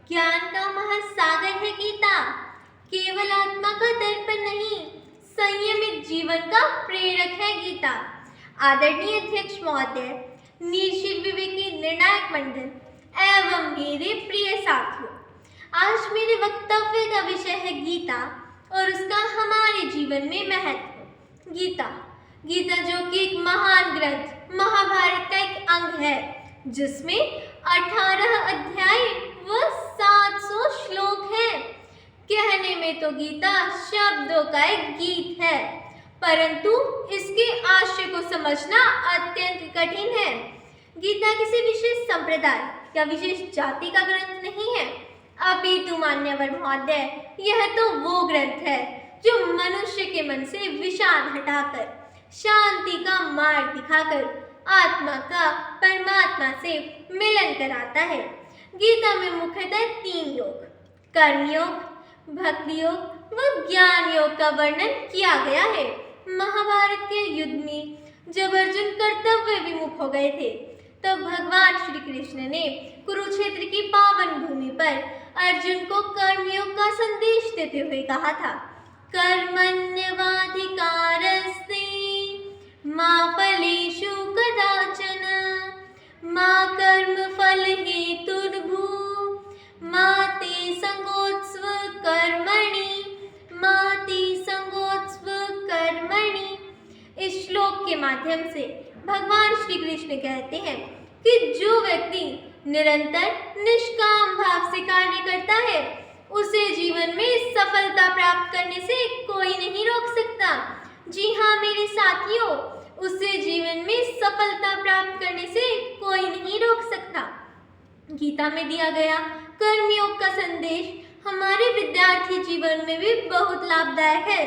ज्ञान का महासागर है गीता। केवल आत्मा का दर्पण नहीं, संयमित जीवन का प्रेरक है गीता। आदरणीय अध्यक्ष महोदय, निश्चित विवेकी निर्णायक मंडल एवं मेरे प्रिय साथियों, आज मेरे वक्तव्य का विषय है गीता और उसका हमारे जीवन में महत्व। गीता जो कि एक महान ग्रंथ, महाभारत का एक अंग है, जिसमें 18 अध्याय व 700 श्लोक हैं। कहने में तो गीता शब्दों का एक गीत है, परंतु इसके आशय को समझना अत्यंत कठिन है। गीता किसी विशेष संप्रदाय या विशेष जाति का ग्रंथ नहीं है, अपितु मान्यवर महोदय, यह तो वो ग्रंथ है जो मनुष्य के मन से विषाद हटाकर, शांति का मार्ग दिखाकर आत्मा का परमात्मा से मिलन कराता है। गीता में मुख्यतः 3 योग, कर्मयोग, भक्ति योग व ज्ञान योग का वर्णन किया गया है। महाभारत के युद्ध में जब अर्जुन कर्तव्य विमुख हो गए थे, तब भगवान श्री कृष्ण ने कुरुक्षेत्र की पावन भूमि पर अर्जुन को कर्मयोग का संदेश देते हुए कहा था, कर्मण्यवाधिकारस्ते मा फलेषु कदाचन मा कर्म फल हेतुर्भू मा ते संगोत्स्व कर्मणि मा ते संगोत्स्व कर्मणि। इस श्लोक के माध्यम से भगवान श्री कृष्ण कहते हैं कि जो व्यक्ति निरंतर निष्काम भाव से कार्य करता है, उसे जीवन में सफलता प्राप्त करने से कोई नहीं रोक सकता। जी हाँ मेरे साथियों, उसे जीवन में सफलता प्राप्त करने से कोई नहीं रोक सकता। गीता में दिया गया कर्मयोग का संदेश हमारे विद्यार्थी जीवन में भी बहुत लाभदायक है।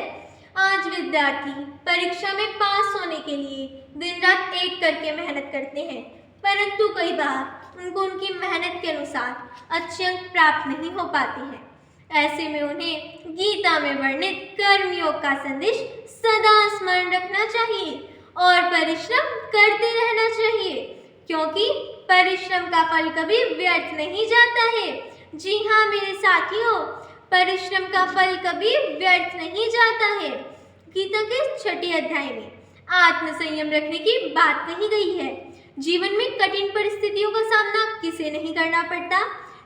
आज विद्यार्थी परीक्षा में पास होने के लिए दिन रात एक करके मेहनत करते हैं, परंतु कई बार उनको उनकी मेहनत के अनुसार अच्छे अंक प्राप्त नहीं हो पाते हैं। ऐसे में उन्हें गीता में वर्णित कर्मयोग का संदेश सदा स्मरण रखना चाहिए और परिश्रम करते रहना चाहिए, क्योंकि परिश्रम का फल कभी व्यर्थ नहीं जाता है। जी हाँ मेरे साथियों, परिश्रम का फल कभी व्यर्थ नहीं जाता है। गीता के 6 अध्याय में आत्म संयम रखने की बात कही गई है। जीवन में कठिन परिस्थितियों का सामना किसे नहीं करना पड़ता?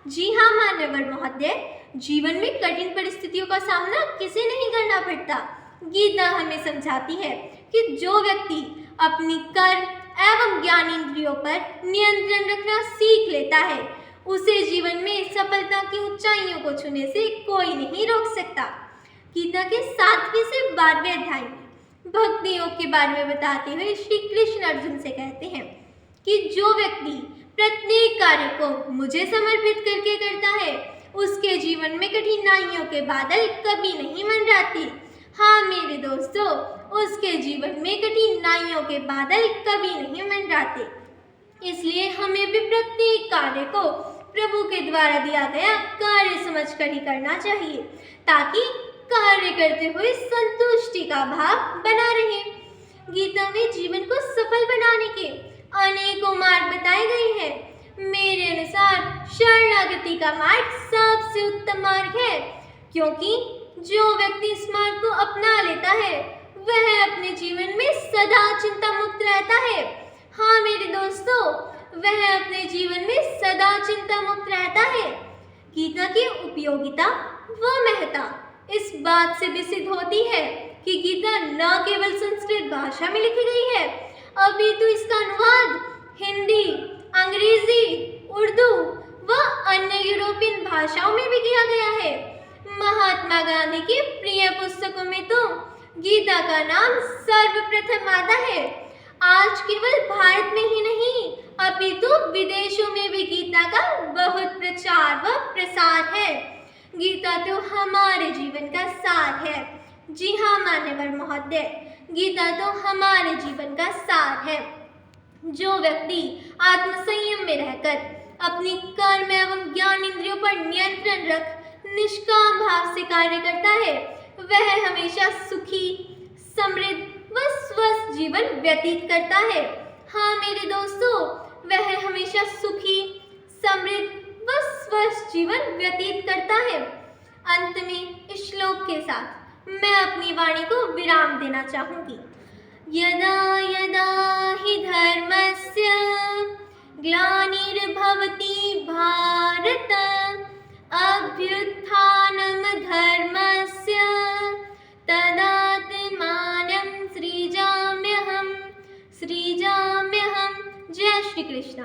जी हाँ मान्यवर महोदय, जीवन में कठिन परिस्थितियों का सामना किसे नहीं करना पड़ता। गीता हमें समझाती है कि जो व्यक्ति अपनी कर्म एवं ज्ञान इंद्रियों पर नियंत्रण रखना सीख लेता है, उसे जीवन में सफलता की ऊंचाइयों को छूने से कोई नहीं रोक सकता। गीता के 7वें से 12वें अध्याय में भक्ति योग के बारे में बताते हुए श्री कृष्ण अर्जुन से कहते हैं कि जो व्यक्ति प्रत्येक कार्य को मुझे समर्पित करके करता है, उसके जीवन में कठिनाइयों के बादल कभी नहीं मंडराते। हाँ मेरे दोस्तों, उसके जीवन में कठिनाइयों के बादल कभी नहीं मंडराते। इसलिए हमें भी प्रत्येक कार्य को प्रभु के द्वारा दिया गया कार्य समझकर ही करना चाहिए, ताकि कार्य करते हुए संतुष्टि का भाव बना रहे। गीता में जीवन को सफल बनाने के अनेकों मार्ग बताए गए हैं। मेरे अनुसार शरणागति का मार्ग सबसे उत्तम मार्ग है, क्योंकि जो व्यक्ति इस मार्ग को अपना लेता है, वह अपने जीवन में सदा चिंता मुक्त रहता है। हाँ मेरे दोस्तों, वह अपने जीवन में सदा चिंता मुक्त रहता है। गीता की उपयोगिता व महत्ता इस बात से भी सिद्ध होती है कि गीता न केवल संस्कृत भाषा में लिखी गई है, अपितु इसका अनुवाद हिंदी, अंग्रेजी, उर्दू व अन्य यूरोपियन भाषाओं में भी किया गया है। महात्मा गांधी की प्रिय पुस्तकों में तो गीता का नाम सर्वप्रथम आता है। आज केवल भारत में ही नहीं, अपितु विदेशों में भी गीता का बहुत प्रचार व प्रसार है। गीता तो हमारे जीवन का सार है। जी हाँ मान्यवर महोदय, गीता तो हमारे जीवन का सार है। जो व्यक्ति आत्मसंयम में रहकर अपनी कर्म एवं ज्ञान इंद्रियों पर नियंत्रण रख निष्काम भाव से कार्य करता है, वह हमेशा सुखी, समृद्ध व स्वस्थ जीवन व्यतीत करता है। हाँ मेरे दोस्तों, वह हमेशा सुखी, समृद्ध वह स्वस्थ जीवन व्यतीत करता है। अंत में इस श्लोक के साथ मैं अपनी वाणी को विराम देना चाहूंगी। यदा यदा हि धर्मस्य ग्लानिर्भवति भारत अभ्युत्थानं धर्मस्य तदात्मानं सृजाम्यहम्। जय श्री कृष्ण।